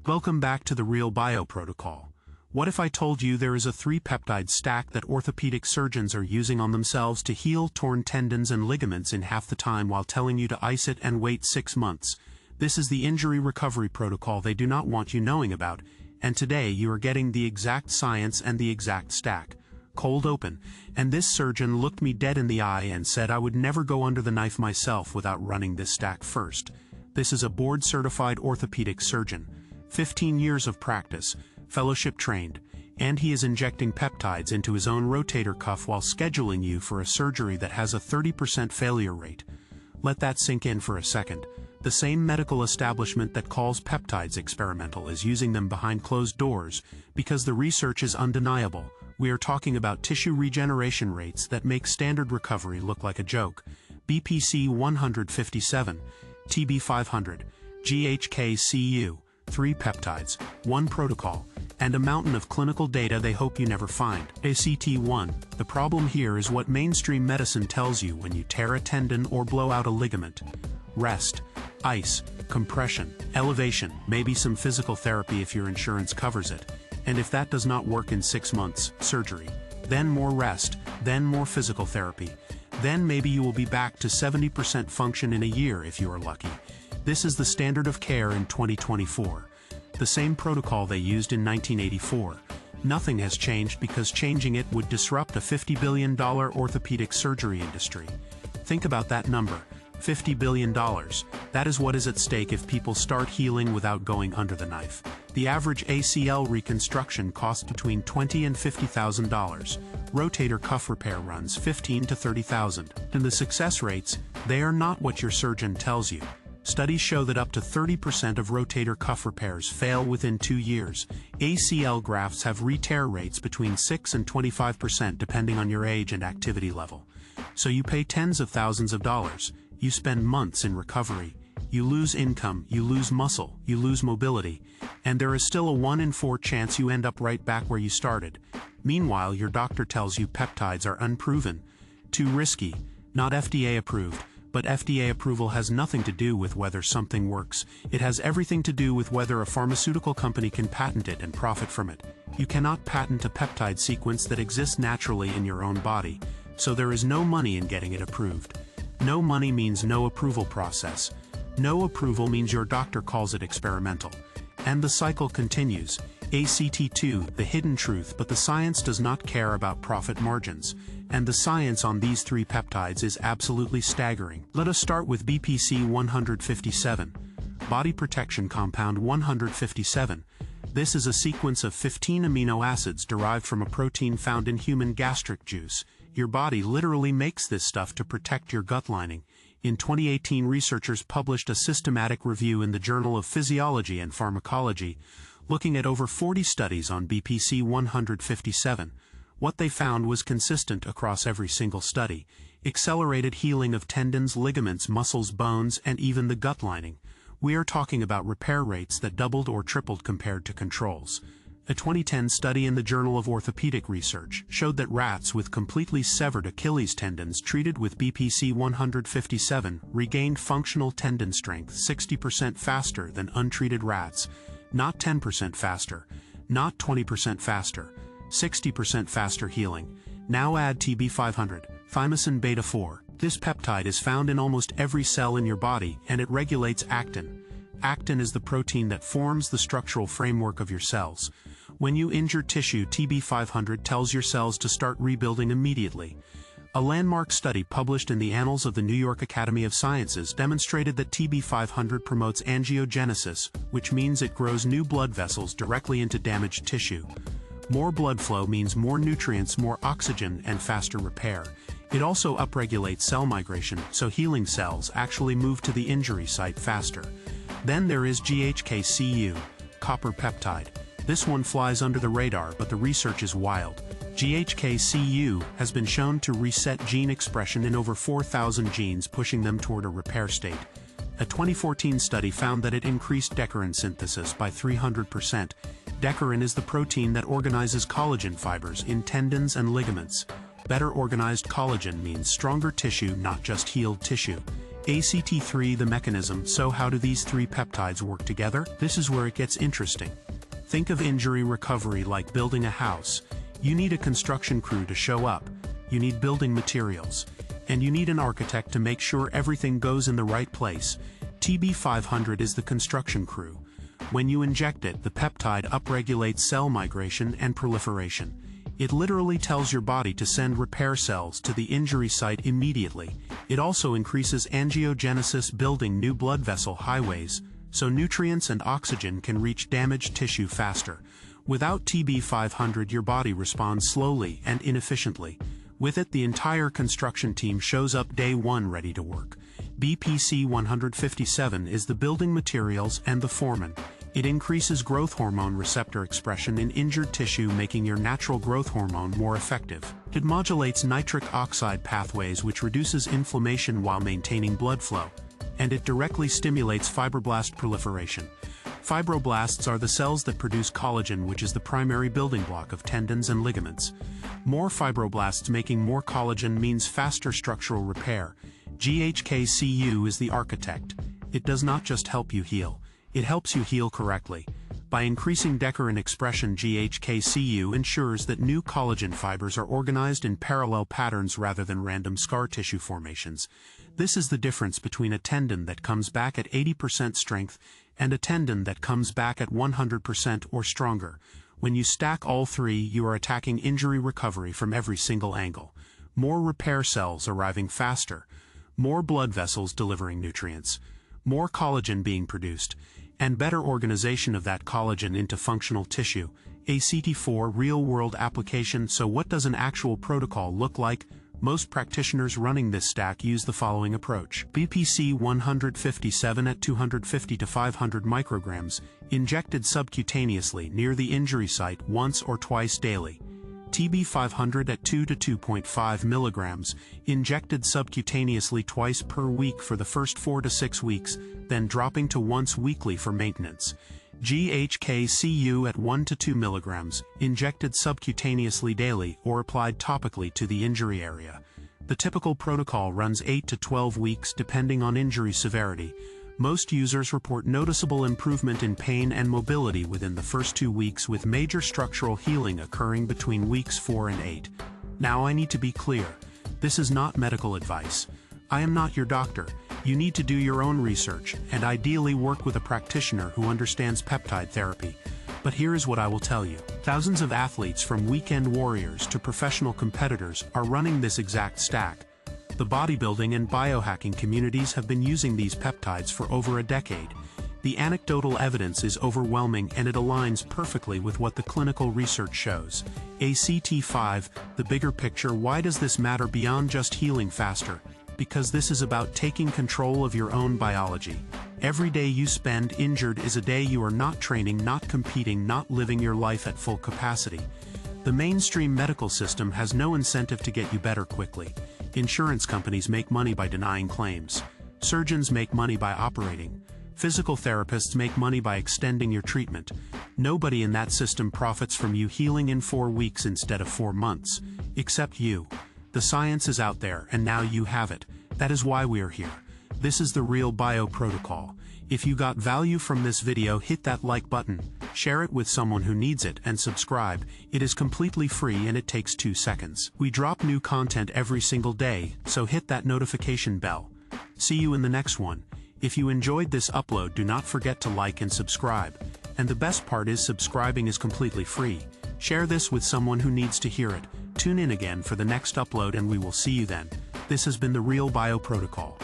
Welcome back to the Real Bio Protocol. What if I told you there is a 3-peptide stack that orthopedic surgeons are using on themselves to heal torn tendons and ligaments in half the time while telling you to ice it and wait 6 months? This is the injury recovery protocol they do not want you knowing about, and today you are getting the exact science and the exact stack. Cold open, and this surgeon looked me dead in the eye and said I would never go under the knife myself without running this stack first. This is a board-certified orthopedic surgeon. 15 years of practice, fellowship trained, and he is injecting peptides into his own rotator cuff while scheduling you for a surgery that has a 30% failure rate. Let that sink in for a second. The same medical establishment that calls peptides experimental is using them behind closed doors because the research is undeniable. We are talking about tissue regeneration rates that make standard recovery look like a joke. BPC-157, TB-500, GHK-Cu, 3 peptides, 1 protocol, and a mountain of clinical data they hope you never find. ACT1. The problem here is what mainstream medicine tells you when you tear a tendon or blow out a ligament. Rest, ice, compression, elevation, maybe some physical therapy if your insurance covers it. And if that does not work in 6 months, surgery. Then more rest, then more physical therapy. Then maybe you will be back to 70% function in a year if you are lucky. This is the standard of care in 2024. The same protocol they used in 1984. Nothing has changed because changing it would disrupt a $50 billion orthopedic surgery industry. Think about that number, $50 billion. That is what is at stake if people start healing without going under the knife. The average ACL reconstruction costs between $20,000 and $50,000. Rotator cuff repair runs $15,000 to $30,000. And the success rates, they are not what your surgeon tells you. Studies show that up to 30% of rotator cuff repairs fail within 2 years. ACL grafts have re-tear rates between 6 and 25% depending on your age and activity level. So you pay tens of thousands of dollars. You spend months in recovery. You lose income, you lose muscle, you lose mobility, and there is still a 1 in 4 chance you end up right back where you started. Meanwhile, your doctor tells you peptides are unproven, too risky, not FDA approved. But FDA approval has nothing to do with whether something works. It has everything to do with whether a pharmaceutical company can patent it and profit from it. You cannot patent a peptide sequence that exists naturally in your own body, so there is no money in getting it approved. No money means no approval process. No approval means your doctor calls it experimental. And the cycle continues. ACT2, the hidden truth, but the science does not care about profit margins. And the science on these 3 peptides is absolutely staggering. Let us start with BPC-157, Body Protection Compound 157. This is a sequence of 15 amino acids derived from a protein found in human gastric juice. Your body literally makes this stuff to protect your gut lining. In 2018, researchers published a systematic review in the Journal of Physiology and Pharmacology, looking at over 40 studies on BPC-157. What they found was consistent across every single study: accelerated healing of tendons, ligaments, muscles, bones, and even the gut lining. We are talking about repair rates that doubled or tripled compared to controls. A 2010 study in the Journal of Orthopedic Research showed that rats with completely severed Achilles tendons treated with BPC-157 regained functional tendon strength 60% faster than untreated rats. Not 10% faster, not 20% faster, 60% faster healing. Now add TB-500, thymosin beta-4. This peptide is found in almost every cell in your body, and it regulates actin. Actin is the protein that forms the structural framework of your cells. When you injure tissue, TB-500 tells your cells to start rebuilding immediately. A landmark study published in the Annals of the New York Academy of Sciences demonstrated that TB-500 promotes angiogenesis, which means it grows new blood vessels directly into damaged tissue. More blood flow means more nutrients, more oxygen, and faster repair. It also upregulates cell migration, so healing cells actually move to the injury site faster. Then there is GHK-Cu, copper peptide. This one flies under the radar, but the research is wild. GHK-Cu has been shown to reset gene expression in over 4,000 genes, pushing them toward a repair state. A 2014 study found that it increased decorin synthesis by 300%. Decorin is the protein that organizes collagen fibers in tendons and ligaments. Better organized collagen means stronger tissue, not just healed tissue. ACT3 the mechanism. So how do these three peptides work together? This is where it gets interesting. Think of injury recovery like building a house. You need a construction crew to show up, you need building materials, and you need an architect to make sure everything goes in the right place. TB-500 is the construction crew. When you inject it, the peptide upregulates cell migration and proliferation. It literally tells your body to send repair cells to the injury site immediately. It also increases angiogenesis, building new blood vessel highways, so nutrients and oxygen can reach damaged tissue faster. Without TB-500, your body responds slowly and inefficiently. With it, the entire construction team shows up day one ready to work. BPC-157 is the building materials and the foreman. It increases growth hormone receptor expression in injured tissue, making your natural growth hormone more effective. It modulates nitric oxide pathways, which reduces inflammation while maintaining blood flow. And it directly stimulates fibroblast proliferation. Fibroblasts are the cells that produce collagen, which is the primary building block of tendons and ligaments. More fibroblasts making more collagen means faster structural repair. GHK-Cu is the architect. It does not just help you heal, it helps you heal correctly. By increasing decorin expression, GHK-Cu ensures that new collagen fibers are organized in parallel patterns rather than random scar tissue formations. This is the difference between a tendon that comes back at 80% strength and a tendon that comes back at 100% or stronger. When you stack all three, you are attacking injury recovery from every single angle. More repair cells arriving faster, more blood vessels delivering nutrients, more collagen being produced, and better organization of that collagen into functional tissue. ACT4 real-world application. So what does an actual protocol look like? Most practitioners running this stack use the following approach. BPC-157 at 250 to 500 micrograms, injected subcutaneously near the injury site once or twice daily. TB-500 at 2 to 2.5 milligrams, injected subcutaneously twice per week for the first 4 to 6 weeks, then dropping to once weekly for maintenance. GHK-Cu at 1 to 2 milligrams, injected subcutaneously daily or applied topically to the injury area. The typical protocol runs 8 to 12 weeks depending on injury severity. Most users report noticeable improvement in pain and mobility within the first 2 weeks, with major structural healing occurring between weeks 4 and 8. Now I need to be clear. This is not medical advice. I am not your doctor. You need to do your own research and ideally work with a practitioner who understands peptide therapy. But here is what I will tell you. Thousands of athletes, from weekend warriors to professional competitors, are running this exact stack. The bodybuilding and biohacking communities have been using these peptides for over a decade. The anecdotal evidence is overwhelming and it aligns perfectly with what the clinical research shows. ACT5, the bigger picture. Why does this matter beyond just healing faster? Because this is about taking control of your own biology. Every day you spend injured is a day you are not training, not competing, not living your life at full capacity. The mainstream medical system has no incentive to get you better quickly. Insurance companies make money by denying claims. Surgeons make money by operating. Physical therapists make money by extending your treatment. Nobody in that system profits from you healing in 4 weeks instead of 4 months. Except you. The science is out there, and now you have it. That is why we are here. This is the real bio protocol. If you got value from this video, hit that like button, share it with someone who needs it, and subscribe. It is completely free and it takes 2 seconds. We drop new content every single day, so hit that notification bell. See you in the next one. If you enjoyed this upload, do not forget to like and subscribe. And the best part is, subscribing is completely free. Share this with someone who needs to hear it. Tune in again for the next upload and we will see you then. This has been the Real Bio Protocol.